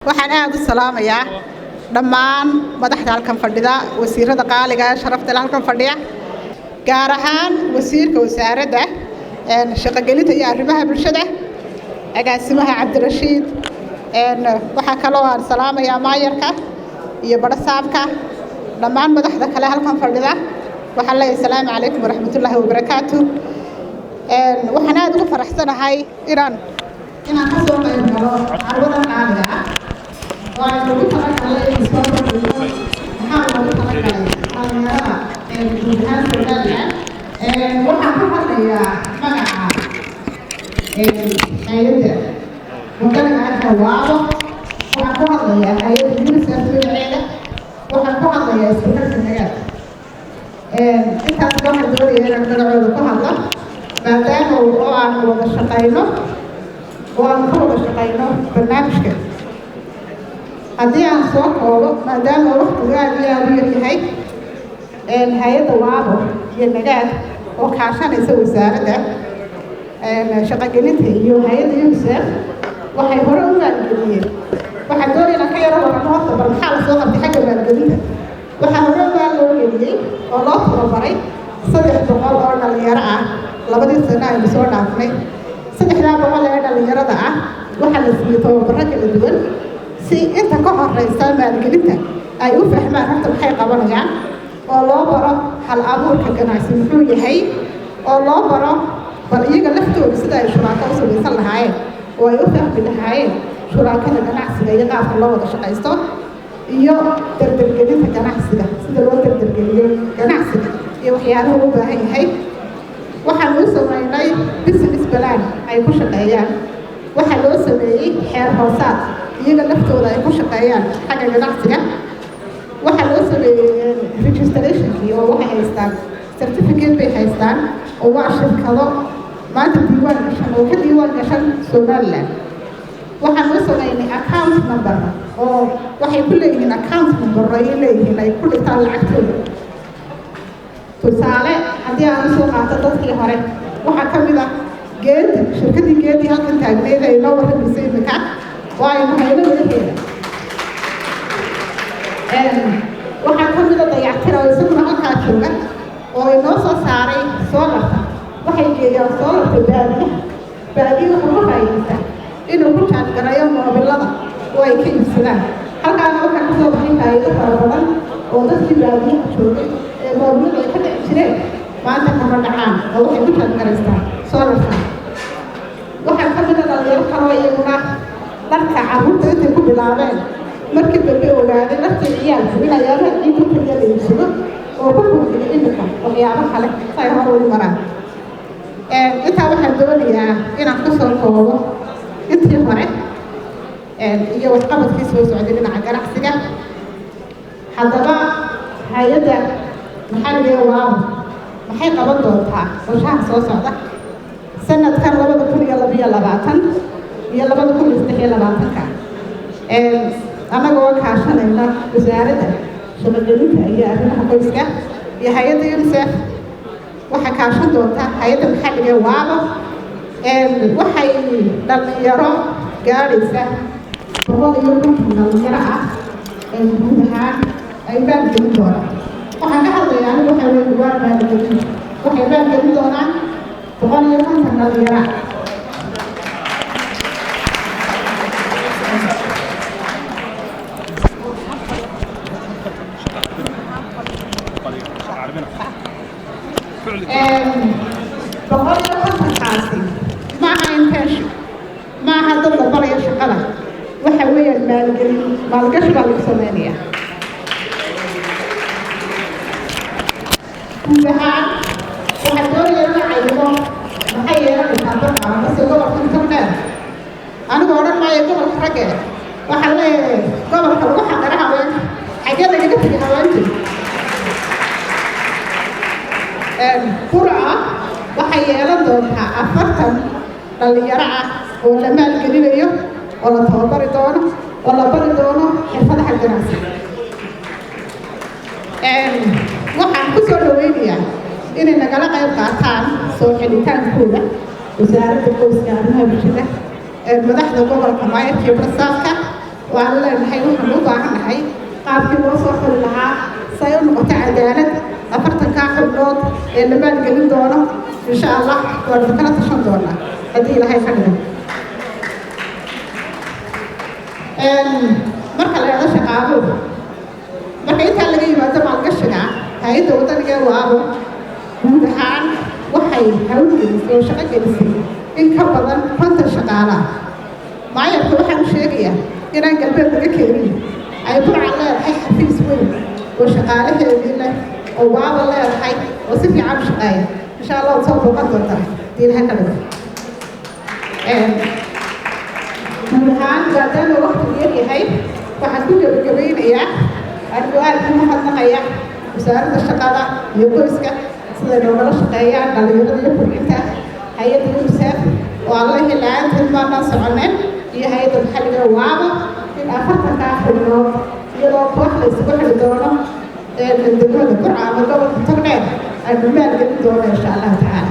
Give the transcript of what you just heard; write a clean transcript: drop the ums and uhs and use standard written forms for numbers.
waxaan aad u salaamayaa dhammaan madaxda halkan fadhida wasiirada qaaliga ee sharafta leh halkan fadhiya gaar ahaan wasiirka wasaaradda shaqo-gelinta iyo arrimaha bulshada agaasimaha Cabdirashiid waxa kale oo aan salaamayaa maayarka iyo barasaabka dhammaan madaxda kale halkan fadhida waxaan leeyahay assalaamu calaykum waraxmatullaahi wabarakaatuh waxaan aad ugu faraxsanahay inaan ka soo qayb galo carwadan qaaliga ah waxaan ugu talagalay soo kordhiyo waxaan ugu talagalay dhalinyarada guud ahaan Soomaaliya waxaan ku hadlayaa magaca hay'adda waddanka Hawaabo waxaan ku hadlayaa hay'adda UNICEF magaceeda waxaan ku hadlayaa isbitaalka nagaad intaas waxaan doonayaa inaan magacooda ku hadlo maadaama aan wada shaqayno barnaamijka haddii aan soo koobo maadaama waqtigu aad iyo aad u yaryahay hay-adda Waabo iyo nagaad oo kaashanaysa wasaaradda shaqo-gelinta iyo hay-adda UNICEF waxay hore u maalgeliyeen waxaa doonaynaa ka yaro warano horta bal maxaa la soo qabtay xagga maalgelinta waxaa hore loo geliyey oo loo tababaray 300 oo dhalinyaro ah labadii sano aynu soo dhaafnay 300 ee dhalinyarada ah waxaa la siiyey tababaro kala duwan si inta ka horeysa maalgelinta ay u fahmaan horta maxay qabanayaan oo loo baro hal abuurka ganacsi muxuu yahay oo loo baro bal iyaga laftooda sida ay shuraako u samaysan lahaayeen oo ay u fahmi lahaayeen shuraakada ganacsiga iyo qaabka loo wada shaqaysto iyo dardargelinta ganacsiga sida loo dardargeliyo ganacsiga iyo waxyaabaha u baahan yahay waxaan u sameynay business plan ay ku shaqeeyaan waxaa loo sameeyey xeer hoosaad iyaga laftooda ay ku shaqeeyaan xagga ganacsiga waxaa loo sameeyey registrationkii oo waxay haystaan certificate bay haystaan oo waa shirkado maanta diiwaan gashan oo ka diiwaan gashan Somaliland waxaan u sameynay account number oo waxay ku leeyihiin account number ay leeyihiin ay ku dhigtaan lacagtooda tusaale haddii aan soo qaato dadkii hore waxaa ka mid ah geedi shirkadii geedi halkan taagneyd ay noo warramaysay imika waa ay mahaylo wadaheeda waxaa ka mid a dayactira oo isaguna halkaa jooga oo inoo soo saaray soolarta waxay geeyaan soolarta baadiya wuxuu ka faa'iidaystaa inuu ku jaangareeyo moobilada oo ay ka iibsadaan halkaana waxaa ka soo baxay faa'iido fara badan oo dadkii baadiyaha joogay ee moobilada ay ka dhici jireen maanta kama dhacaan oo waxay ku jaangaraystaan soolarka waxaa ka mid a dhalinyaro kaloo iyaguna dharka carruurta intay ku bilaabeen markii dambe ogaaday dharkii ciyaalku in ayaamaha ciidda kaliya la iibsado oo ku kordhiyo imika waxyaabo kale si ay hor ugu maraan intaa waxaan doonayaa inaan ku soo koobo intii hore iyo waxqabadkii soo socday dhinaca ganacsiga haddaba hay-adda maxalliga Waabo maxay qaban doontaa qorshaha soo socda sanadkan 2022 iyo 2023 anagoo kaashanayna wasaaradda shaqo-gelinta iyo arrimaha qoyska iyo hay-adda UNICEF waxay kaashan doontaa hay-adda maxalliga Waabo waxay dhalinyaro gaadhaysa 150 dhalinyaro ah guud ahaan ay maalgelin doonaan waxaan ka hadlayaa anigu waxaa weeye waa maalgelin waxay maalgelin doonaan 150 dhalinyaro maaha intention maaha dad la barayo shaqada waxa weeyaan maalgashi baa lagu sameynayaa guud ahaan waxaa doonaya in la cayimo maxay yeelanaysaa dadka amase gobolka interned anigu odhan maayo gobolka ragge waxaa leeyahay gobolka lagu xaqira haweenka xaggee lagaga tegi haweenkii quraca waxay yeelan doontaa 40 dhalinyaro ah oo la maalgelinayo oo la tababari doono oo la bari doono xirfadaha ganacsiga waxaan ku soo dhaweynayaa inay nagala qayb qaataan soo xidhitaankooda wasaaradda qoyska arrimaha bulshada madaxda gobolka maayarka iyo barasaabka وعلى نحي وحنوط عن نحي قاب في وصف لها سيون قطع عدالة أفرت كاحل نوت اللي ما نقلين دونه إن شاء الله ورد 13 دونه هذه لهي خدمة marka la yiraahdo shaqaaluhu marka inta laga yimaado maalgashiga hay'adda wadaniga waabo guud ahaan waxay hawlgelisay oo shaqo gelisay in ka badan 50 shaqaalaha maayarku waxaan sheegayaa inaan galbeed laga keenin ay burca leedahay xafiis weyn oo shaqaalaheedii leh oo waaba leedahay oo si fiican u shaqeeya insha allah soo booqan doontaa diinaha ka dhigo gudahaan maadaama waqtigu yaryahay waxaan ku gabagabaynayaa anigoo aad ugu mahadnaqaya wasaaradda shaqada iyo qoyska siday noogala shaqeeyaan dhalinyarada iyo kobcinta hay-adda UNICEF oo allahi la-aanteed maanaan soconeen iyo hay-adda maxalliga waaba in 40 xubnood iyadoo koox la isugu xili doono degmada burca ama gobolka togdheer aanu maalgelin doono insha allahu tacaala